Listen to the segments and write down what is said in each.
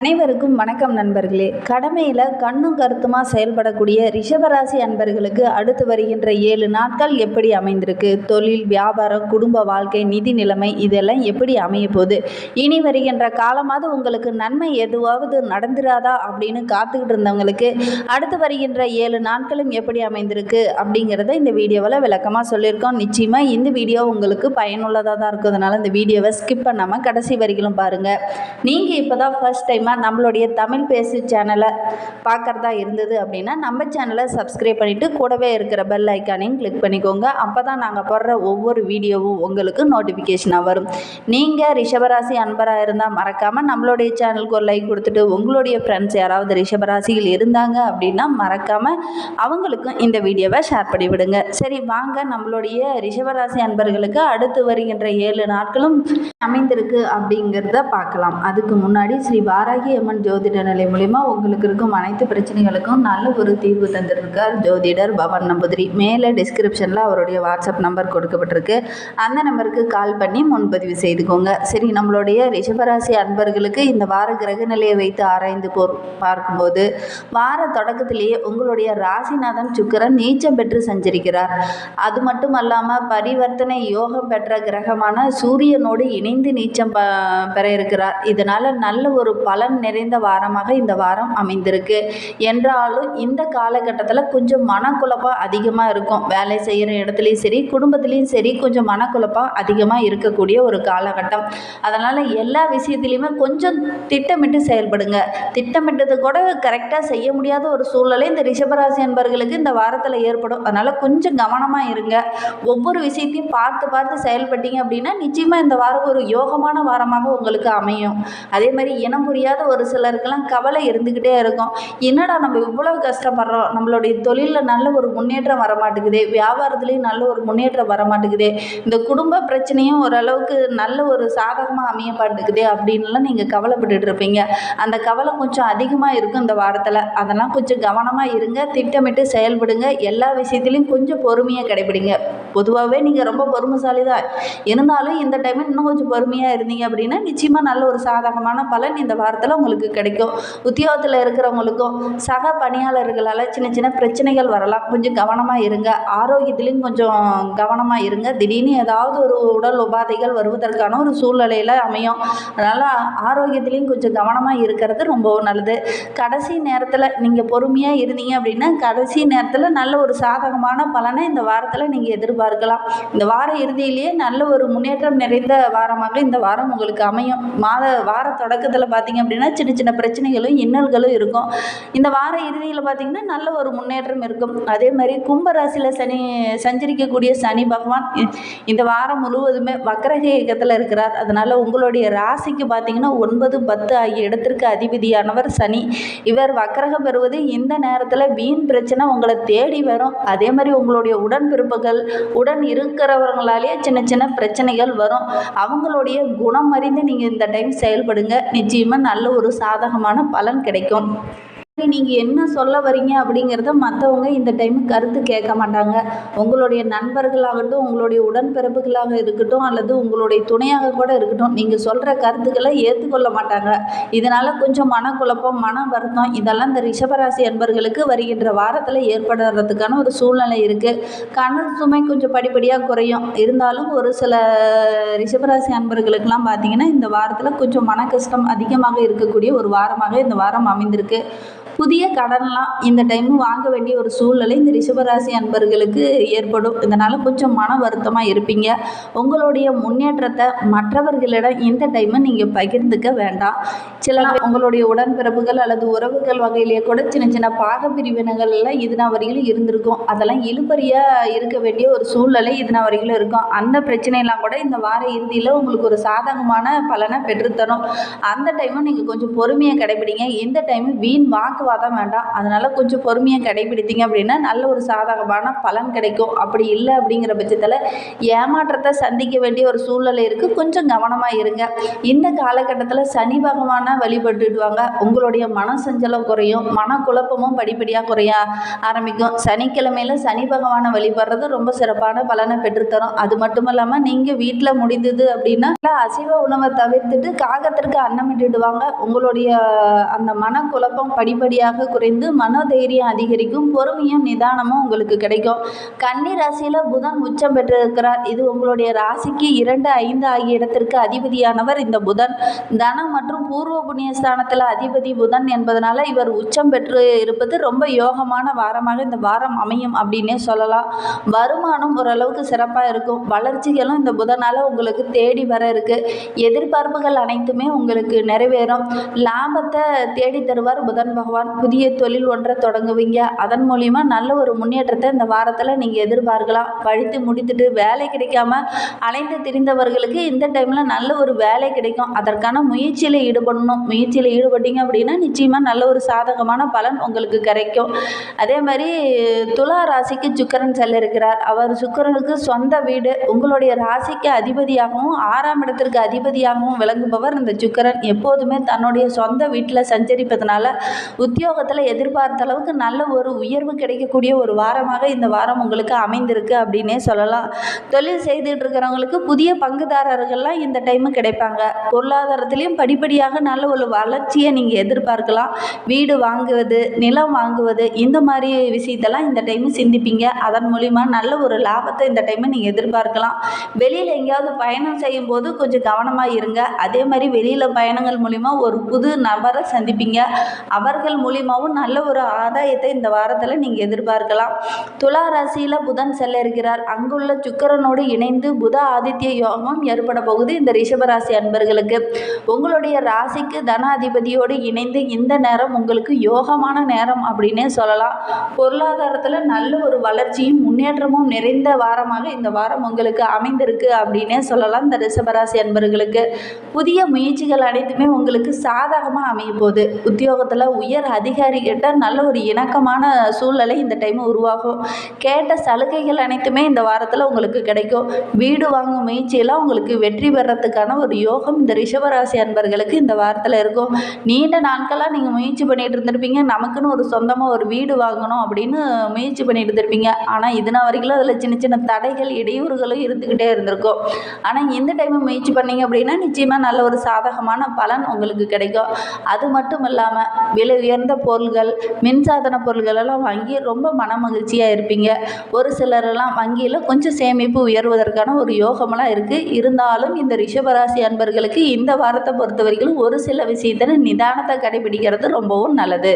அனைவருக்கும் வணக்கம் நண்பர்களே. கடமையில் கண்ணும் கருத்துமா செயல்படக்கூடிய ரிஷபராசி அன்பர்களுக்கு அடுத்து வருகின்ற 7 நாட்கள் எப்படி அமைந்திருக்கு? தொழில், வியாபாரம், குடும்ப வாழ்க்கை, நிதி நிலைமை இதெல்லாம் எப்படி அமைய போகுது? இனி வருகின்ற காலமாவது உங்களுக்கு நன்மை எதுவாவது நடந்துராதா அப்படின்னு காத்துக்கிட்டு இருந்தவங்களுக்கு அடுத்து வருகின்ற 7 நாட்களும் எப்படி அமைந்திருக்கு அப்படிங்கிறத இந்த வீடியோவில் விளக்கமாக சொல்லியிருக்கோம். நிச்சயமாக இந்த வீடியோ உங்களுக்கு பயனுள்ளதாக தான் இருக்கிறதுனால இந்த வீடியோவை ஸ்கிப் பண்ணாமல் கடைசி வரைக்கும் பாருங்கள். நீங்கள் இப்போ தான் ஃபர்ஸ்ட் டைமாக நம்மளுடைய தமிழ் பேசு சேனலை பார்க்குறதா இருந்தது அப்படின்னா நம்ம சேனலை சப்ஸ்கிரைப் பண்ணிவிட்டு கூடவே இருக்கிற பெல் ஐக்கானையும் கிளிக் பண்ணிக்கோங்க. அப்போ தான் நாங்கள் போடுற ஒவ்வொரு வீடியோவும் உங்களுக்கு நோட்டிஃபிகேஷனாக வரும். நீங்கள் ரிஷபராசி அன்பராக இருந்தால் மறக்காமல் நம்மளுடைய சேனலுக்கு ஒரு லைக் கொடுத்துட்டு உங்களுடைய ஃப்ரெண்ட்ஸ் யாராவது ரிஷபராசிகள் இருந்தாங்க அப்படின்னா மறக்காமல் அவங்களுக்கும் இந்த வீடியோவை ஷேர் பண்ணி விடுங்க. சரி வாங்க, நம்மளுடைய ரிஷபராசி அன்பர்களுக்கு அடுத்து வருகின்ற 7 நாட்களும் அமைந்திருக்கு அப்படிங்கிறத பார்க்கலாம். அதுக்கு முன்னாடி ஸ்ரீ வாராகி அம்மன் ஜோதிட நிலை மூலிமா உங்களுக்கு இருக்கும் அனைத்து பிரச்சனைகளுக்கும் நல்ல ஒரு தீர்வு தந்துருக்கார் ஜோதிடர் பவன் நம்பூதிரி. மேலே டிஸ்கிரிப்ஷனில் அவருடைய வாட்ஸ்அப் நம்பர் கொடுக்கப்பட்டிருக்கு. அந்த நம்பருக்கு கால் பண்ணி முன்பதிவு செய்துக்கோங்க. சரி, நம்மளுடைய ரிஷபராசி அன்பர்களுக்கு இந்த வார கிரக நிலையை வைத்து ஆராய்ந்து பார்க்கும்போது வார தொடக்கத்திலேயே உங்களுடைய ராசிநாதன் சுக்கிரன் நீச்சம் பெற்று சஞ்சரிக்கிறார். அது மட்டும் அல்லாமல் பரிவர்த்தனை யோகம் பெற்ற கிரகமான சூரியனோடு இணைந்து நீச்சம் பெற இருக்கிறார். இதனால் நல்ல ஒரு பலன் நிறைந்த வாரமாக இந்த வாரம் அமைந்திருக்கு. என்றாலும் இந்த காலகட்டத்தில் கொஞ்சம் மனக்குழப்பம் அதிகமாக இருக்கும். வேலை செய்கிற இடத்துலையும் சரி, குடும்பத்துலேயும் சரி, கொஞ்சம் மனக்குழப்பம் அதிகமாக இருக்கக்கூடிய ஒரு காலகட்டம். அதனால் எல்லா விஷயத்துலையுமே கொஞ்சம் திட்டமிட்டு செயல்படுங்க. திட்டமிட்டது கூட கரெக்டாக செய்ய முடியாத ஒரு சூழ்நிலை இந்த ரிஷபராசி அன்பர்களுக்கு இந்த வாரத்தில் ஏற்படும். அதனால் கொஞ்சம் கவனமாக இருங்க. ஒவ்வொரு விஷயத்தையும் பார்த்து பார்த்து செயல்பட்டீங்க அப்படின்னா நிச்சயமாக இந்த வாரம் ஒரு யோகமான வாரமாக உங்களுக்கு அமையும். அதே மாதிரி இனம் புரியாத ஒரு சிலருக்கெல்லாம் கவலை இருந்துக்கிட்டே இருக்கும். என்னடா நம்ம இவ்வளவு கஷ்டப்படுறோம், நம்மளுடைய தொழிலில் நல்ல ஒரு முன்னேற்றம் வரமாட்டேங்குது, வியாபாரத்துலேயும் நல்ல ஒரு முன்னேற்றம் வரமாட்டேங்குது, இந்த குடும்ப பிரச்சனையும் ஓரளவுக்கு நல்ல ஒரு சாதகமாக அமைய மாட்டேங்குது அப்படின்லாம் நீங்கள் கவலைப்பட்டுட்டு இருப்பீங்க. அந்த கவலை கொஞ்சம் அதிகமாக இருக்கும் இந்த வாரத்தில். அதெல்லாம் கொஞ்சம் கவனமாக இருங்க. திட்டமிட்டு செயல்படுங்க. எல்லா விஷயத்துலையும் கொஞ்சம் பொறுமையாக கடைபிடிங்க. பொதுவாகவே நீங்கள் ரொம்ப பொறுமைசாலி தான். இருந்தாலும் இந்த டைமில் இன்னும் கொஞ்சம் பொறுமையாக இருந்தீங்க அப்படின்னா நிச்சயமாக நல்ல ஒரு சாதகமான பலன் இந்த வாரத்தில் உங்களுக்கு கிடைக்கும். உத்தியோகத்தில் இருக்கிறவங்களுக்கும் சக பணியாளர்களால் சின்ன சின்ன பிரச்சனைகள் வரலாம். கொஞ்சம் கவனமாக இருங்க. ஆரோக்கியத்திலையும் கொஞ்சம் கவனமாக இருங்க. திடீர்னு ஏதாவது ஒரு உடல் உபாதைகள் வருவதற்கான ஒரு சூழ்நிலையில் அமையும். அதனால் ஆரோக்கியத்திலையும் கொஞ்சம் கவனமாக இருக்கிறது ரொம்ப நல்லது. கடைசி நேரத்தில் நீங்கள் பொறுமையாக இருந்தீங்க அப்படின்னா கடைசி நேரத்தில் நல்ல ஒரு சாதகமான பலனை இந்த வாரத்தில் நீங்கள் எதிர்பார்க்கலாம். இந்த வார இறுதியிலேயே நல்ல ஒரு முன்னேற்றம் நிறைந்த வாரமாக இந்த வாரம் உங்களுக்கு அமையும். வார தொடக்கத்தில் பார்த்தீங்க அப்படின்னா சின்ன சின்ன பிரச்சனைகளும் இன்னல்களும் இருக்கும். இந்த வார இறுதியில் பார்த்தீங்கன்னா நல்ல ஒரு முன்னேற்றம் இருக்கும். அதே மாதிரி கும்பராசியில் சஞ்சரிக்கக்கூடிய சனி பகவான் இந்த வாரம் முழுவதுமே வக்ரக இயக்கத்தில் இருக்கிறார். அதனால் உங்களுடைய ராசிக்கு பார்த்தீங்கன்னா 9, 10 ஆகிய இடத்திற்கு அதிபதியானவர் சனி. இவர் வக்ரகம் பெறுவது இந்த நேரத்தில் வீண் பிரச்சனை உங்களை தேடி வரும். அதே மாதிரி உங்களுடைய உடன்பிறப்புகள் உடன் இருக்கிறவங்களாலேயே சின்ன சின்ன பிரச்சனைகள் வரும். அவங்களுடைய குணம் அறிந்து நீங்கள் இந்த டைம் செயல்படுங்க. நிச்சயமாக நல்ல ஒரு சாதகமான பலன் கிடைக்கும். நீங்கள் என்ன சொல்ல வரீங்க அப்படிங்கிறத மற்றவங்க இந்த டைமு கருத்து கேட்க மாட்டாங்க. உங்களுடைய நண்பர்களாகட்டும், உங்களுடைய உடன்பிறப்புகளாக இருக்கட்டும், அல்லது உங்களுடைய துணையாக கூட இருக்கட்டும், நீங்கள் சொல்கிற கருத்துக்களை ஏற்றுக்கொள்ள மாட்டாங்க. இதனால் கொஞ்சம் மனக்குழப்பம், மன வருத்தம் இதெல்லாம் இந்த ரிஷபராசி அன்பர்களுக்கு வருகின்ற வாரத்தில் ஏற்படுறதுக்கான ஒரு சூழ்நிலை இருக்குது. கடன் சுமை கொஞ்சம் படிப்படியாக குறையும். இருந்தாலும் ஒரு சில ரிஷபராசி அன்பர்களுக்கெல்லாம் பார்த்திங்கன்னா இந்த வாரத்தில் கொஞ்சம் மன கஷ்டம் அதிகமாக இருக்கக்கூடிய ஒரு வாரமாக இந்த வாரம் அமைந்திருக்கு. புதிய கடன்லாம் இந்த டைமு வாங்க வேண்டிய ஒரு சூழ்நிலை இந்த ரிஷபராசி அன்பர்களுக்கு ஏற்படும். இதனால் கொஞ்சம் மன வருத்தமாக இருப்பீங்க. உங்களுடைய முன்னேற்றத்தை மற்றவர்களிடம் இந்த டைமு நீங்கள் பகிர்ந்துக்க வேண்டாம். சில உங்களுடைய உடன்பிறப்புகள் அல்லது உறவுகள் வகையிலேயே கூட சின்ன சின்ன பாக பிரிவினைகள்லாம் இதுனா வரையிலும் இருந்திருக்கும். அதெல்லாம் இழுபறியாக இருக்க வேண்டிய ஒரு சூழ்நிலை இதுனா வரையிலும் இருக்கும். அந்த பிரச்சனையெல்லாம் கூட இந்த வார இறுதியில் உங்களுக்கு ஒரு சாதகமான பலனை பெற்றுத்தரும். அந்த டைமும் நீங்கள் கொஞ்சம் பொறுமையை கடைபிடிங்க. இந்த டைமு வீண் வாக்கு வாக்குவாதம் வேண்டாம். அதனால் கொஞ்சம் பொறுமையை கடைபிடித்தீங்க அப்படின்னா நல்ல ஒரு சாதகமான பலன் கிடைக்கும். அப்படி இல்லை அப்படிங்கிற பட்சத்தில் ஏமாற்றத்தை சந்திக்க வேண்டிய ஒரு சூழ்நிலை இருக்குது. கொஞ்சம் கவனமாக இருங்க. இந்த காலகட்டத்தில் சனி பகவானை வழிபட்டுடுவாங்க. உங்களுடைய மன சஞ்சலம் குறையும், மனக்குழப்பமும் படிப்படியாக குறைய ஆரம்பிக்கும். சனிக்கிழமையில் சனி பகவானை வழிபடுறது ரொம்ப சிறப்பான பலனை பெற்றுத்தரும். அது மட்டும் இல்லாமல் நீங்கள் வீட்டில் முடிந்தது அப்படின்னா அசைவ உணவை தவிர்த்துட்டு காகத்திற்கு அன்னமிட்டுடுவாங்க. உங்களுடைய அந்த மனக்குழப்பம் படிப்படியாக குறைந்து மனோதைரியம் அதிகரிக்கும். பொறுமையும் நிதானமும் உங்களுக்கு கிடைக்கும். கன்னி ராசியில் புதன் உச்சம் பெற்றிருக்கிறார். இது உங்களுடைய ராசிக்கு 2, 5 ஆகிய இடத்திற்கு அதிபதியானவர் இந்த புதன். தனம் மற்றும் பூர்வ புண்ணிய ஸ்தானத்தில் அதிபதி புதன் என்பதனால இவர் உச்சம் பெற்று இருப்பது ரொம்ப யோகமான வாரமாக இந்த வாரம் அமையும் அப்படின்னே சொல்லலாம். வருமானம் ஓரளவுக்கு சிறப்பாக இருக்கும். வளர்ச்சிகளும் இந்த புதனால் உங்களுக்கு தேடி வர இருக்கு. எதிர்பார்ப்புகள் அனைத்துமே உங்களுக்கு நிறைவேறும். லாபத்தை தேடி தருவார் புதன் பகவான். புதிய தொழில் ஒன்றை தொடங்குவீங்க. அதன் மூலிமா நல்ல ஒரு முன்னேற்றத்தை இந்த வாரத்தில் நீங்கள் எதிர்பார்க்கலாம். படித்து முடித்துட்டு வேலை கிடைக்காம அலைந்து திரிந்தவர்களுக்கு இந்த டைமில் நல்ல ஒரு வேலை கிடைக்கும். அதற்கான முயற்சியில் ஈடுபடணும். முயற்சியில் ஈடுபட்டீங்க அப்படின்னா நிச்சயமாக நல்ல ஒரு சாதகமான பலன் உங்களுக்கு கிடைக்கும். அதே மாதிரி துலா ராசிக்கு சுக்கிரன் செல்ல இருக்கிறார். அவர் சுக்கிரனுக்கு சொந்த வீடு, உங்களுடைய ராசிக்கு அதிபதியாகவும் 6ஆம் இடத்திற்கு அதிபதியாகவும் விளங்குபவர் இந்த சுக்கிரன். எப்போதுமே தன்னுடைய சொந்த வீட்டில் சஞ்சரிப்பதனால உத்தியோகத்தில் எதிர்பார்த்த அளவுக்கு நல்ல ஒரு உயர்வு கிடைக்கக்கூடிய ஒரு வாரமாக இந்த வாரம் உங்களுக்கு அமைந்திருக்கு அப்படின்னே சொல்லலாம். தொழில் செய்துட்டு இருக்கிறவங்களுக்கு புதிய பங்குதாரர்கள்லாம் இந்த டைமு கிடைப்பாங்க. பொருளாதாரத்திலையும் படிப்படியாக நல்ல ஒரு வளர்ச்சியை நீங்கள் எதிர்பார்க்கலாம். வீடு வாங்குவது, நிலம் வாங்குவது, இந்த மாதிரி விஷயத்தெல்லாம் இந்த டைமு சிந்திப்பீங்க. அதன் மூலிமா நல்ல ஒரு லாபத்தை இந்த டைமு நீங்கள் எதிர்பார்க்கலாம். வெளியில் எங்கேயாவது பயணம் செய்யும் போது கொஞ்சம் கவனமாக இருங்க. அதே மாதிரி வெளியில் பயணங்கள் மூலிமா ஒரு புது நபரை சந்திப்பீங்க. அவர்கள் மூலிமாவும் நல்ல ஒரு ஆதாயத்தை இந்த வாரத்தில் நீங்கள் எதிர்பார்க்கலாம். துலா ராசியில் புதன் செல்ல இருக்கிறார். அங்குள்ள சுக்கிரனோடு இணைந்து புத ஆதித்ய யோகம் ஏற்பட போகுது இந்த ரிஷபராசி அன்பர்களுக்கு. உங்களுடைய ராசிக்கு தனாதிபதியோடு இணைந்து இந்த நேரம் உங்களுக்கு யோகமான நேரம் அப்படின்னே சொல்லலாம். பொருளாதாரத்தில் நல்ல ஒரு வளர்ச்சியும் முன்னேற்றமும் நிறைந்த வாரமாக இந்த வாரம் உங்களுக்கு அமைந்திருக்கு அப்படின்னே சொல்லலாம். இந்த ரிஷபராசி அன்பர்களுக்கு புதிய முயற்சிகள் அனைத்துமே உங்களுக்கு சாதகமாக அமைய போகுது. உத்தியோகத்தில் உயர் அதிகாரி கிட்ட நல்ல ஒரு இணக்கமான சூழ்நிலை இந்த டைம் உருவாகும். கேட்ட சலுகைகள் அனைத்துமே இந்த வாரத்தில் உங்களுக்கு கிடைக்கும். வீடு வாங்கும் முயற்சியெல்லாம் உங்களுக்கு வெற்றி பெறத்துக்கான ஒரு யோகம் இந்த ரிஷபராசி அன்பர்களுக்கு இந்த வாரத்தில் இருக்கும். நீண்ட நாட்களாக நீங்கள் முயற்சி பண்ணிட்டு இருந்திருப்பீங்க. நமக்குன்னு ஒரு சொந்தமாக ஒரு வீடு வாங்கணும் அப்படின்னு முயற்சி பண்ணிட்டு இருந்திருப்பீங்க. ஆனால் இதுனா வரைக்கும் அதில் சின்ன சின்ன தடைகள் இடையூறுகளும் இருந்துக்கிட்டே இருந்திருக்கும். ஆனால் இந்த டைம் முயற்சி பண்ணீங்க அப்படின்னா நிச்சயமாக நல்ல ஒரு சாதகமான பலன் உங்களுக்கு கிடைக்கும். அது மட்டும் இல்லாமல் விலை உயர்ந்த பொருள்கள், மின்சாதன பொருள்கள் எல்லாம் வாங்கி ரொம்ப மன மகிழ்ச்சியாக இருப்பீங்க. ஒரு சிலரெல்லாம் வங்கியில் கொஞ்சம் சேமிப்பு உயர்வதற்கான ஒரு யோகமெல்லாம் இருக்குது. இருந்தாலும் இந்த ரிஷபராசி அன்பர்களுக்கு இந்த வாரத்தை பொறுத்த வரைக்கும் ஒரு சில விஷயத்தில் நிதானத்தை கடைபிடிக்கிறது ரொம்பவும் நல்லது.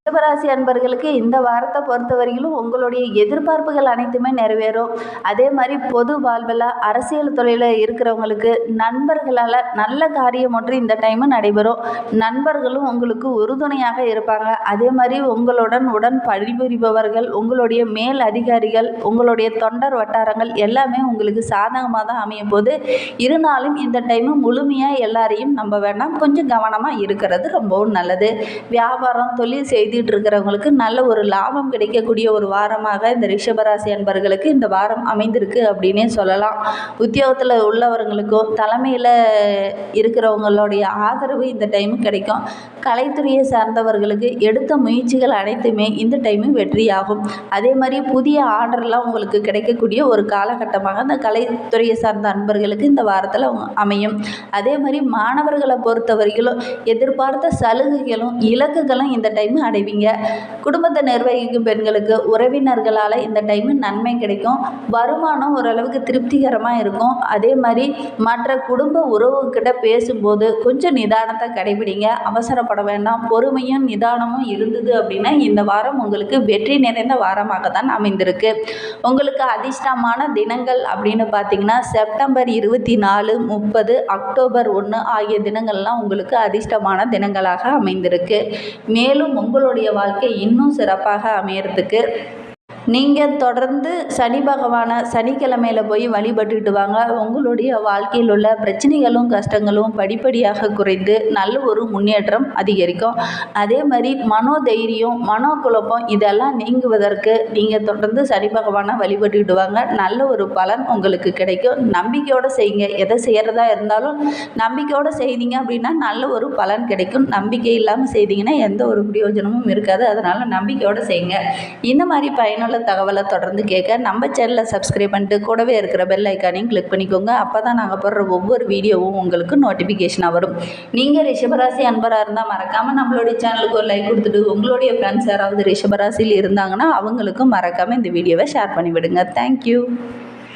ரிஷபராசி அன்பர்களுக்கு இந்த வாரத்தை பொறுத்த வரையிலும் உங்களுடைய எதிர்பார்ப்புகள் அனைத்துமே நிறைவேறும். அதே மாதிரி பொது வாழ்வில் அரசியல் தொழிலில் இருக்கிறவங்களுக்கு நண்பர்களால் நல்ல காரியம் ஒன்று இந்த டைமு நடைபெறும். நண்பர்களும் உங்களுக்கு உறுதுணையாக இருப்பாங்க. அதே மாதிரி உங்களுடன் பணிபுரிபவர்கள், உங்களுடைய மேல் அதிகாரிகள், உங்களுடைய தொண்டர் வட்டாரங்கள் எல்லாமே உங்களுக்கு சாதகமாக தான் அமையும் போது. இருந்தாலும் இந்த டைமு முழுமையாக எல்லாரையும் நம்ப வேண்டாம். கொஞ்சம் கவனமாக இருக்கிறது ரொம்பவும் நல்லது. வியாபாரம் தொழில் செய்து இருக்கிறவங்களுக்கு நல்ல ஒரு லாபம் கிடைக்கக்கூடிய ஒரு வாரமாக இந்த ரிஷபராசி அன்பர்களுக்கு இந்த வாரம் அமைந்திருக்கு அப்படின்னே சொல்லலாம். உத்தியோகத்தில் உள்ளவர்களுக்கும் தலைமையில் இருக்கிறவங்களுடைய ஆதரவு இந்த டைமு கிடைக்கும். கலைத்துறையை சார்ந்தவர்களுக்கு எடுத்த முயற்சிகள் அனைத்துமே இந்த டைமு வெற்றியாகும். அதே மாதிரி புதிய ஆர்டர்லாம் உங்களுக்கு கிடைக்கக்கூடிய ஒரு காலகட்டமாக அந்த கலைத்துறையை சார்ந்த அன்பர்களுக்கு இந்த வாரத்தில் அமையும். அதே மாதிரி மாணவர்களை பொறுத்தவரையிலும் எதிர்பார்த்த சலுகைகளும் இலக்குகளும் இந்த டைமு அடைவீங்க. குடும்பத்தை நிர்வகிக்கும் பெண்களுக்கு உறவினர்களால் இந்த டைமு நன்மை கிடைக்கும். வருமானம் ஓரளவுக்கு திருப்திகரமாக இருக்கும். அதே மாதிரி மற்ற குடும்ப உறவுகிட்ட பேசும்போது கொஞ்சம் நிதானத்தை கடைபிடிங்க. அவசரப்பட வேண்டாம். பொறுமையும் நிதானமும் இருந்தது அப்படின்னா இந்த வாரம் உங்களுக்கு வெற்றி நிறைந்த வாரமாக தான் அமைந்திருக்கு. உங்களுக்கு அதிர்ஷ்டமான தினங்கள் அப்படின்னு பார்த்தீங்கன்னா செப்டம்பர் 24, 30, அக்டோபர் 1 ஆகிய தினங்கள்லாம் உங்களுக்கு அதிர்ஷ்டமான தினங்களாக அமைந்திருக்கு. மேலும் உங்களுடைய வாழ்க்கை இன்னும் சிறப்பாக அமையறதுக்கு நீங்கள் தொடர்ந்து சனி பகவானை சனிக்கிழமையில் போய் வழிபட்டுட்டு வாங்க. உங்களுடைய வாழ்க்கையில் உள்ள பிரச்சனைகளும் கஷ்டங்களும் படிப்படியாக குறைந்து நல்ல ஒரு முன்னேற்றம் அதிகரிக்கும். அதே மாதிரி மனோதைரியம் மனோகுழப்பம் இதெல்லாம் நீங்குவதற்கு நீங்கள் தொடர்ந்து சனி பகவானை வழிபட்டுட்டு வாங்க. நல்ல ஒரு பலன் உங்களுக்கு கிடைக்கும். நம்பிக்கையோடு செய்யுங்க. எதை செய்கிறதா இருந்தாலும் நம்பிக்கையோடு செய்தீங்க அப்படின்னா நல்ல ஒரு பலன் கிடைக்கும். நம்பிக்கை இல்லாமல் செய்தீங்கன்னா எந்த ஒரு பிரயோஜனமும் இருக்காது. அதனால் நம்பிக்கையோடு செய்யுங்க. இந்த மாதிரி பயனுள்ள தகவலை தொடர்ந்து கேட்க நம்ம சேனலை சப்ஸ்கிரைப் பண்ணிட்டு கூடவே இருக்கிற பெல் ஐக்கானையும் கிளிக் பண்ணிக்கோங்க. அப்போ தான் நாங்கள் போடுற ஒவ்வொரு வீடியோவும் உங்களுக்கு நோட்டிஃபிகேஷனாக வரும். நீங்கள் ரிஷபராசி அன்பராக இருந்தால் மறக்காமல் நம்மளுடைய சேனலுக்கு ஒரு லைக் கொடுத்துட்டு உங்களுடைய ஃப்ரெண்ட்ஸ் யாராவது ரிஷபராசியில் இருந்தாங்கன்னா அவங்களுக்கும் மறக்காமல் இந்த வீடியோவை ஷேர் பண்ணிவிடுங்க. தேங்க்யூ.